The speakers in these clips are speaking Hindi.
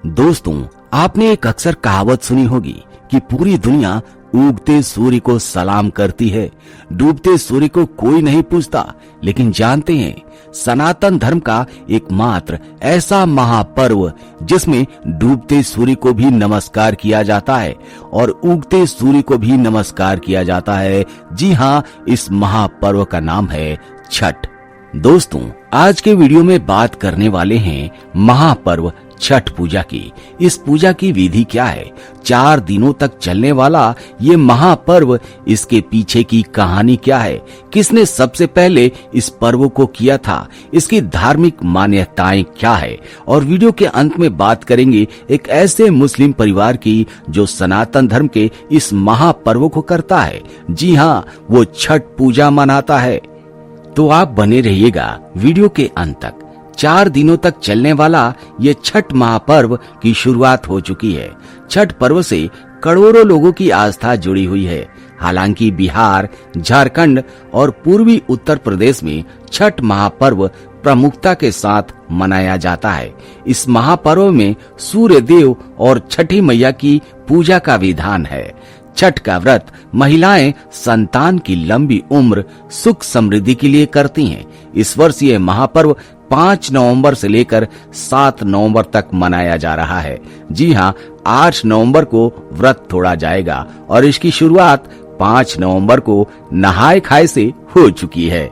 दोस्तों, आपने एक अक्सर कहावत सुनी होगी कि पूरी दुनिया उगते सूर्य को सलाम करती है, डूबते सूर्य को कोई नहीं पूछता। लेकिन जानते हैं, सनातन धर्म का एकमात्र ऐसा महापर्व जिसमें डूबते सूर्य को भी नमस्कार किया जाता है और उगते सूर्य को भी नमस्कार किया जाता है। जी हाँ, इस महापर्व का नाम है छठ। दोस्तों, आज के वीडियो में बात करने वाले हैं महापर्व छठ पूजा की। इस पूजा की विधि क्या है, 4 दिनों तक चलने वाला ये महापर्व, इसके पीछे की कहानी क्या है, किसने सबसे पहले इस पर्व को किया था, इसकी धार्मिक मान्यताएं क्या है, और वीडियो के अंत में बात करेंगे एक ऐसे मुस्लिम परिवार की जो सनातन धर्म के इस महापर्व को करता है। जी हाँ, वो छठ पूजा मनाता है। तो आप बने रहिएगा वीडियो के अंत तक। 4 दिनों तक चलने वाला ये छठ महापर्व की शुरुआत हो चुकी है। छठ पर्व से करोड़ों लोगों की आस्था जुड़ी हुई है। हालांकि बिहार, झारखंड और पूर्वी उत्तर प्रदेश में छठ महापर्व प्रमुखता के साथ मनाया जाता है। इस महापर्व में सूर्य देव और छठी मैया की पूजा का विधान है। छठ का व्रत महिलाएं संतान की लंबी उम्र, सुख समृद्धि के लिए करती हैं। इस वर्ष ये महापर्व 5 नवंबर से लेकर 7 नवंबर तक मनाया जा रहा है। जी हाँ, 8 नवंबर को व्रत तोड़ा जाएगा और इसकी शुरुआत 5 नवंबर को नहाए खाए से हो चुकी है।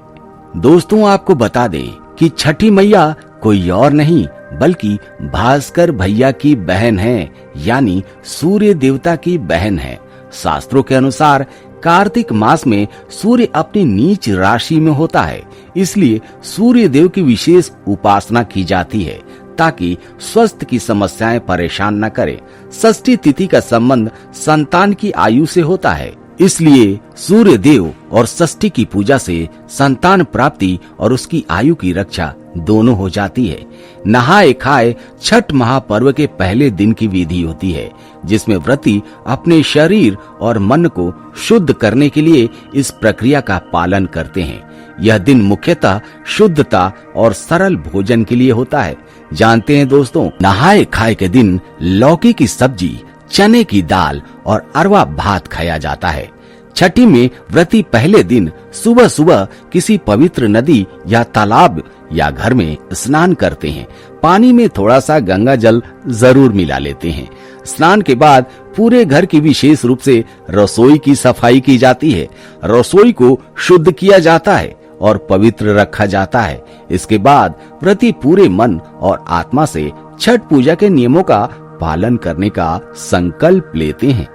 दोस्तों, आपको बता दें कि छठी मैया कोई और नहीं बल्कि भास्कर भैया की बहन है, यानी सूर्य देवता की बहन है। शास्त्रों के अनुसार कार्तिक मास में सूर्य अपनी नीच राशि में होता है, इसलिए सूर्य देव की विशेष उपासना की जाती है ताकि स्वास्थ्य की समस्याएं परेशान न करे। षष्ठी तिथि का संबंध संतान की आयु से होता है, इसलिए सूर्य देव और षष्ठी की पूजा से संतान प्राप्ति और उसकी आयु की रक्षा दोनों हो जाती है। नहाए खाए छठ महापर्व के पहले दिन की विधि होती है, जिसमें व्रती अपने शरीर और मन को शुद्ध करने के लिए इस प्रक्रिया का पालन करते हैं। यह दिन मुख्यतः शुद्धता और सरल भोजन के लिए होता है। जानते हैं दोस्तों, नहाए खाए के दिन लौकी की सब्जी, चने की दाल और अरवा भात खाया जाता है। छठी में व्रती पहले दिन सुबह सुबह किसी पवित्र नदी या तालाब या घर में स्नान करते हैं। पानी में थोड़ा सा गंगा जल जरूर मिला लेते हैं। स्नान के बाद पूरे घर की विशेष रूप से रसोई की सफाई की जाती है। रसोई को शुद्ध किया जाता है और पवित्र रखा जाता है। इसके बाद व्रती पूरे मन और आत्मा से छठ पूजा के नियमों का पालन करने का संकल्प लेते हैं।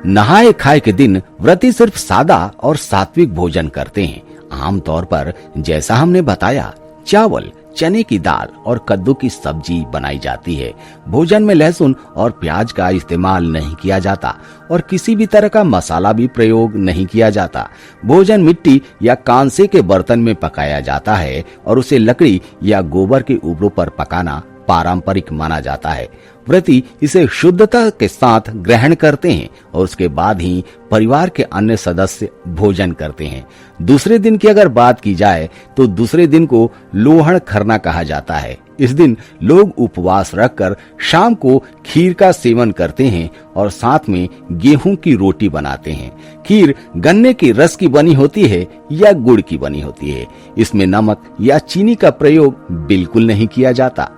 नहाए खाए के दिन व्रती सिर्फ सादा और सात्विक भोजन करते हैं। आमतौर पर जैसा हमने बताया, चावल, चने की दाल और कद्दू की सब्जी बनाई जाती है। भोजन में लहसुन और प्याज का इस्तेमाल नहीं किया जाता और किसी भी तरह का मसाला भी प्रयोग नहीं किया जाता। भोजन मिट्टी या कांसे के बर्तन में पकाया जाता है और उसे लकड़ी या गोबर के उपलों पर पकाना पारंपरिक माना जाता है। व्रती इसे शुद्धता के साथ ग्रहण करते हैं और उसके बाद ही परिवार के अन्य सदस्य भोजन करते हैं। दूसरे दिन की अगर बात की जाए तो दूसरे दिन को लोहड़ खरना कहा जाता है। इस दिन लोग उपवास रखकर शाम को खीर का सेवन करते हैं और साथ में गेहूं की रोटी बनाते हैं। खीर गन्ने के रस की बनी होती है या गुड़ की बनी होती है। इसमें नमक या चीनी का प्रयोग बिल्कुल नहीं किया जाता।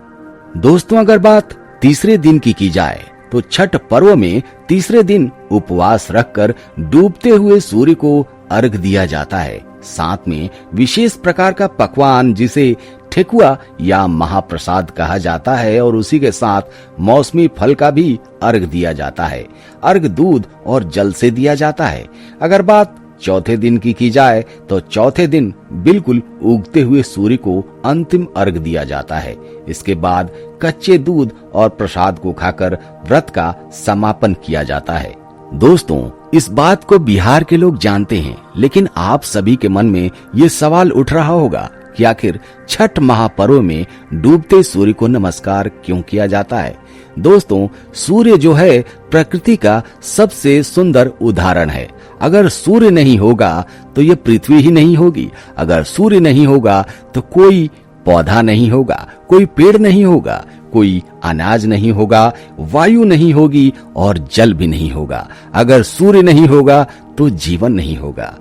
दोस्तों, अगर बात तीसरे दिन की जाए तो छठ पर्व में तीसरे दिन उपवास रखकर डूबते हुए सूर्य को अर्घ दिया जाता है। साथ में विशेष प्रकार का पकवान जिसे ठेकुआ या महाप्रसाद कहा जाता है और उसी के साथ मौसमी फल का भी अर्घ दिया जाता है। अर्घ दूध और जल से दिया जाता है। अगर बात चौथे दिन की जाए तो चौथे दिन बिल्कुल उगते हुए सूर्य को अंतिम अर्घ दिया जाता है। इसके बाद कच्चे दूध और प्रसाद को खाकर व्रत का समापन किया जाता है। दोस्तों, इस बात को बिहार के लोग जानते हैं, लेकिन आप सभी के मन में ये सवाल उठ रहा होगा कि आखिर छठ महापर्व में डूबते सूर्य को नमस्कार क्यों किया जाता है। दोस्तों, सूर्य जो है प्रकृति का सबसे सुंदर उदाहरण है। अगर सूर्य नहीं होगा तो ये पृथ्वी ही नहीं होगी। अगर सूर्य नहीं होगा तो कोई पौधा नहीं होगा, कोई पेड़ नहीं होगा, कोई अनाज नहीं होगा, वायु नहीं होगी और जल भी नहीं होगा। अगर सूर्य नहीं होगा तो जीवन नहीं होगा।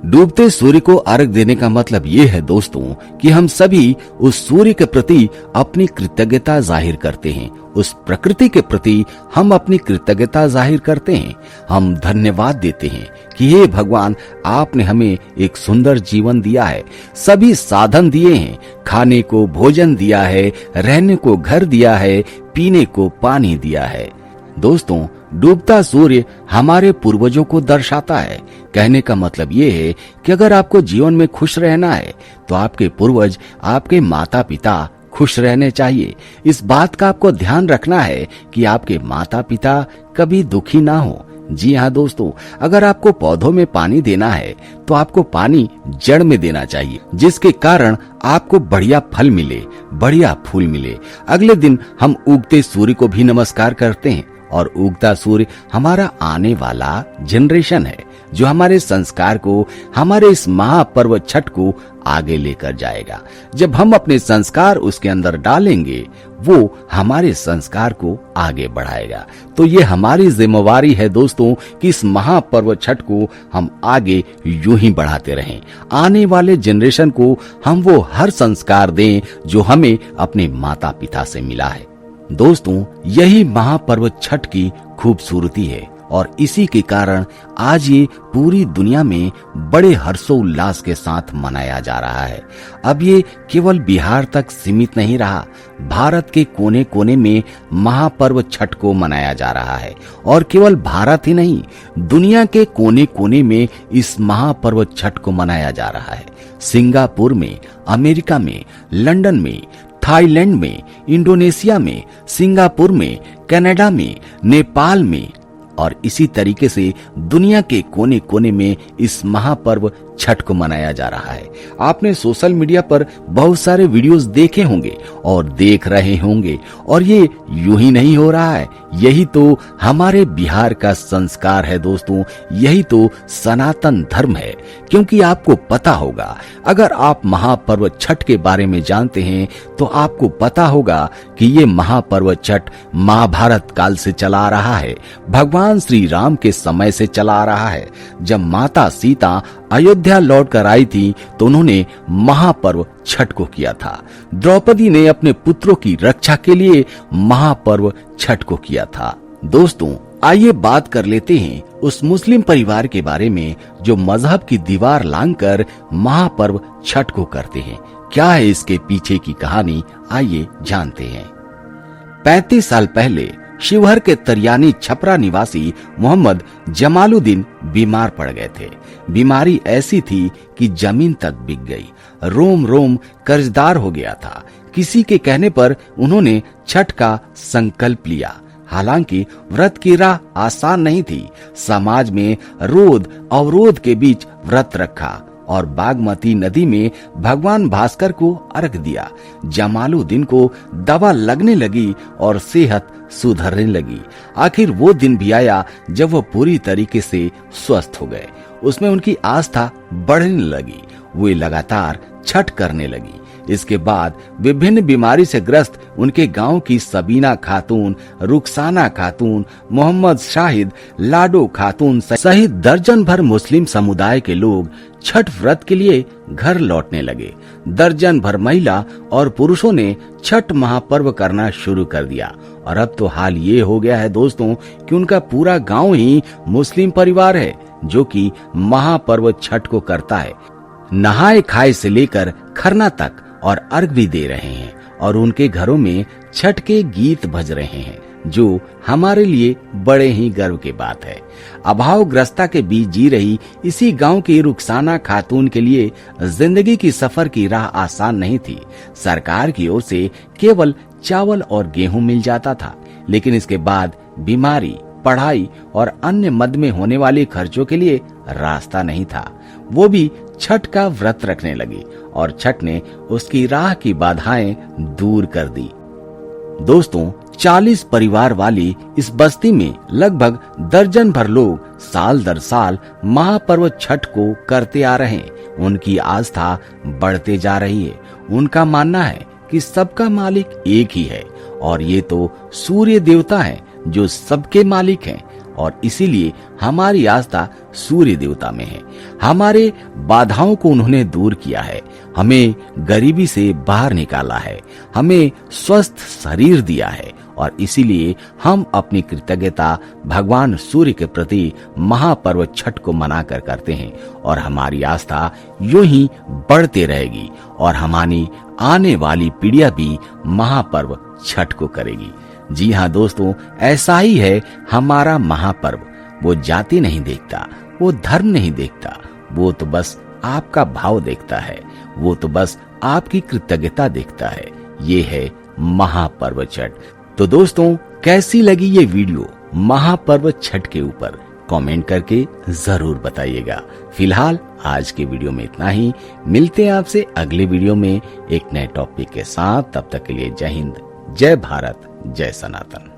डूबते सूर्य को अर्घ देने का मतलब ये है दोस्तों कि हम सभी उस सूर्य के प्रति अपनी कृतज्ञता जाहिर करते हैं, उस प्रकृति के प्रति हम अपनी कृतज्ञता जाहिर करते हैं। हम धन्यवाद देते हैं कि हे भगवान, आपने हमें एक सुंदर जीवन दिया है, सभी साधन दिए हैं, खाने को भोजन दिया है, रहने को घर दिया है, पीने को पानी दिया है। दोस्तों, डूबता सूर्य हमारे पूर्वजों को दर्शाता है। कहने का मतलब ये है कि अगर आपको जीवन में खुश रहना है तो आपके पूर्वज, आपके माता पिता खुश रहने चाहिए। इस बात का आपको ध्यान रखना है कि आपके माता पिता कभी दुखी ना हो। जी हाँ दोस्तों, अगर आपको पौधों में पानी देना है तो आपको पानी जड़ में देना चाहिए, जिसके कारण आपको बढ़िया फल मिले, बढ़िया फूल मिले। अगले दिन हम उगते सूर्य को भी नमस्कार करते हैं और उगता सूर्य हमारा आने वाला जनरेशन है, जो हमारे संस्कार को, हमारे इस महापर्व छठ को आगे लेकर जाएगा। जब हम अपने संस्कार उसके अंदर डालेंगे, वो हमारे संस्कार को आगे बढ़ाएगा। तो ये हमारी जिम्मेवारी है दोस्तों कि इस महापर्व छठ को हम आगे यूं ही बढ़ाते रहें। आने वाले जनरेशन को हम वो हर संस्कार दें जो हमें अपने माता पिता से मिला है। दोस्तों, यही महापर्व छठ की खूबसूरती है और इसी के कारण आज ये पूरी दुनिया में बड़े हर्षोल्लास के साथ मनाया जा रहा है। अब ये केवल बिहार तक सीमित नहीं रहा, भारत के कोने कोने में महापर्व छठ को मनाया जा रहा है। और केवल भारत ही नहीं, दुनिया के कोने कोने में इस महापर्व छठ को मनाया जा रहा है। सिंगापुर में, अमेरिका में, लंदन में, थाईलैंड में, इंडोनेशिया में, सिंगापुर में, कनाडा में, नेपाल में और इसी तरीके से दुनिया के कोने कोने में इस महापर्व छठ को मनाया जा रहा है। आपने सोशल मीडिया पर बहुत सारे वीडियोस देखे होंगे और देख रहे होंगे, और ये यूं ही नहीं हो रहा है। यही तो हमारे बिहार का संस्कार है दोस्तों, यही तो सनातन धर्म है। क्योंकि आपको पता होगा, अगर आप महापर्व छठ के बारे में जानते हैं तो आपको पता होगा कि ये महापर्व छठ महाभारत काल से चला आ रहा है, भगवान श्री राम के समय से चला आ रहा है। जब माता सीता अयोध्या लौट कर आई थी तो उन्होंने महापर्व छठ को किया था। द्रौपदी ने अपने पुत्रों की रक्षा के लिए महापर्व छठ को किया था। दोस्तों, आइए बात कर लेते हैं उस मुस्लिम परिवार के बारे में जो मजहब की दीवार लांघकर महापर्व छठ को करते हैं। क्या है इसके पीछे की कहानी, आइए जानते हैं। 35 साल पहले शिवहर के तरियानी छपरा निवासी मोहम्मद जमालुद्दीन बीमार पड़ गए थे। बीमारी ऐसी थी कि जमीन तक बिक गई, रोम रोम कर्जदार हो गया था। किसी के कहने पर उन्होंने छठ का संकल्प लिया। हालांकि व्रत की राह आसान नहीं थी। समाज में रोध अवरोध के बीच व्रत रखा और बागमती नदी में भगवान भास्कर को अर्घ दिया। जमालुद्दीन को दवा लगने लगी और सेहत सुधरने लगी। आखिर वो दिन भी आया जब वो पूरी तरीके से स्वस्थ हो गए। उसमें उनकी आस्था बढ़ने लगी। वे लगातार छठ करने लगी। इसके बाद विभिन्न बीमारी से ग्रस्त उनके गांव की सबीना खातून, रुखसाना खातून, मोहम्मद शाहिद, लाडो खातून सहित दर्जन भर मुस्लिम समुदाय के लोग छठ व्रत के लिए घर लौटने लगे। दर्जन भर महिला और पुरुषों ने छठ महापर्व करना शुरू कर दिया। और अब तो हाल ये हो गया है दोस्तों कि उनका पूरा गांव ही मुस्लिम परिवार है जो कि महापर्व छठ को करता है। नहाए खाए से लेकर खरना तक और अर्घ भी दे रहे हैं और उनके घरों में छठ के गीत बज रहे हैं, जो हमारे लिए बड़े ही गर्व की बात है। अभावग्रस्ता के बीच जी रही इसी गांव की रुखसाना खातून के लिए जिंदगी की सफर की राह आसान नहीं थी। सरकार की ओर से केवल चावल और गेहूं मिल जाता था, लेकिन इसके बाद बीमारी, पढ़ाई और अन्य मद में होने वाले खर्चों के लिए रास्ता नहीं था। वो भी छठ का व्रत रखने लगी और छठ ने उसकी राह की बाधाएं दूर कर दी। दोस्तों, 40 परिवार वाली इस बस्ती में लगभग दर्जन भर लोग साल दर साल महापर्व छठ को करते आ रहे हैं। उनकी आस्था बढ़ते जा रही है। उनका मानना है कि सबका मालिक एक ही है और ये तो सूर्य देवता है जो सबके मालिक हैं और इसीलिए हमारी आस्था सूर्य देवता में है। हमारे बाधाओं को उन्होंने दूर किया है, हमें गरीबी से बाहर निकाला है, हमें स्वस्थ शरीर दिया है और इसीलिए हम अपनी कृतज्ञता भगवान सूर्य के प्रति महापर्व छठ को मनाकर करते हैं और हमारी आस्था यूं ही बढ़ते रहेगी और हमारी आने वाली पीढ़ियां भी महापर्व छठ को करेगी। जी हाँ दोस्तों, ऐसा ही है हमारा महापर्व। वो जाति नहीं देखता, वो धर्म नहीं देखता, वो तो बस आपका भाव देखता है, वो तो बस आपकी कृतज्ञता देखता है। ये है महापर्व छठ। तो दोस्तों, कैसी लगी ये वीडियो महापर्व छठ के ऊपर कमेंट करके जरूर बताइएगा। फिलहाल आज के वीडियो में इतना ही। मिलते हैं आपसे अगले वीडियो में एक नए टॉपिक के साथ। तब तक के लिए जय हिंद, जय भारत, जय सनातन।